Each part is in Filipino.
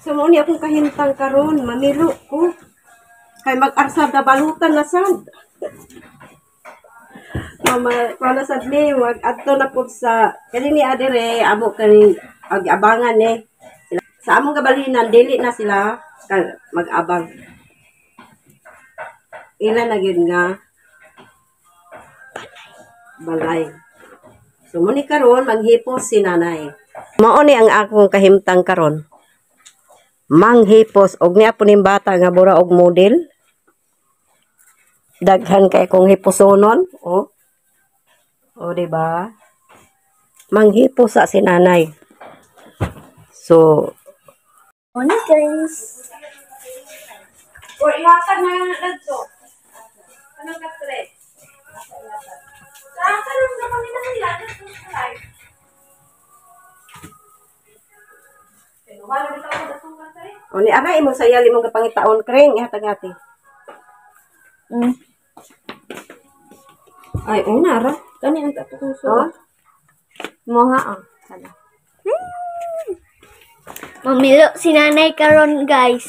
So, muna akong kahintang karon, mamilo ko. Kay mag-arsab na balutan na sad. Mama, kala sad ni, mag-adto na po sa, kani ni Adire, amo kani, abangan eh. Sa among kabalinan, dili na sila mag-abang. Ila na gyud nga balay. So muni karon manghipos si nanay. Mao ni ang akong kahimtang karon. Manghipos og niya puning bata nga bura og model. Daghan kay kong hiposonon, oh. O di ba? Manghipos sa si nanay. So Ano guys? o ihatag na dito. Anong katre? Sa karon na kami na nila dito sa live. O ni aray mo saya limong kapangitaon kreng ihatag ati. Ay, una ra. Kani ang tatuso. Oh. Moha ang sana. Mamilo si nanay karon guys.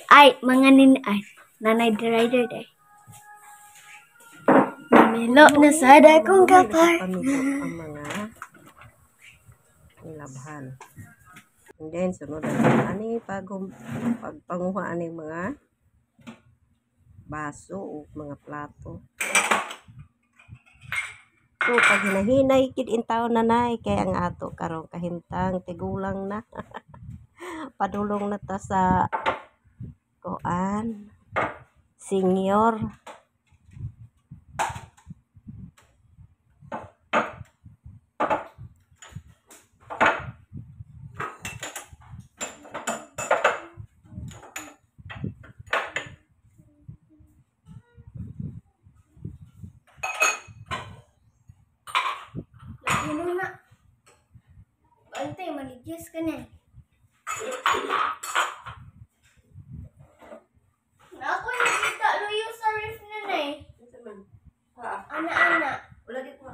Ay, mga ay, nanay driver day. Mamilo na sada kong kapar. Pamilo ang mga labhan. And then, sunod ang ani pagpanguha aning mga baso o mga plato. So, pag hinahinay, kid-intaw na nay, kaya ang ato karong kahintang, tigulang na. Padulong na ta sa kuan, senior. Ano na? Bantay, maligyas ka na. Ako yung nakita luyo sa ref na na eh. Ana-ana. Wala di ko.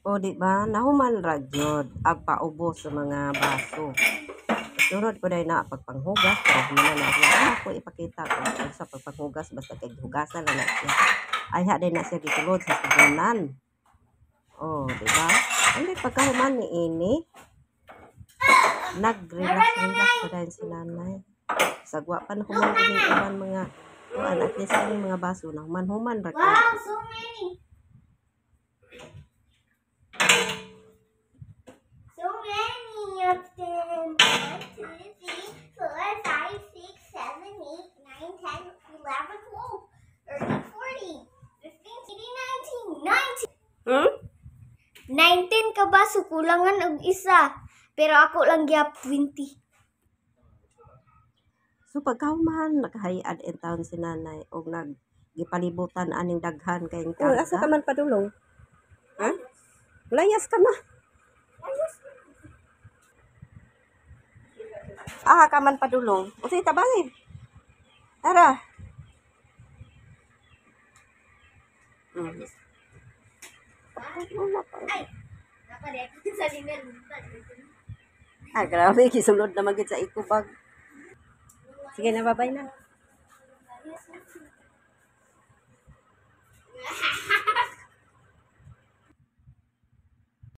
O di ba nahuman ra gyud ang paubos sa mga baso. Sunod ko dai na pagpanghugas, pero na ako ipakita ko sa pagpanghugas basta kay hugasan lang na siya. Ay ha din na siya gitulod sa sugunan. Oh, di ba? Hindi pagkahuman ni ini nag-relax pa dahil si nanay. Sagwa pa na human din iban mga at least ang mga baso na human ra. Wow, so many. So many of them. 1, 2, 3, 4, 5, 6, 7, 8, 9, 10, 11, 12, 13, 14, 15, 16, 17, 18, 19 ka ba? So kulangan og isa. Pero ako lang gyap 20. So pagkahuman nakahay-ad in town si nanay og gipalibutan aning daghan kay karga. Asa ka man padulong? Ha? Layas ka na. Ka man padulong. Usi tabangin. Tara. Ay, napadek sa linan. Grabe gisulod na magid sa ikubag. Sige na, bye-bye na.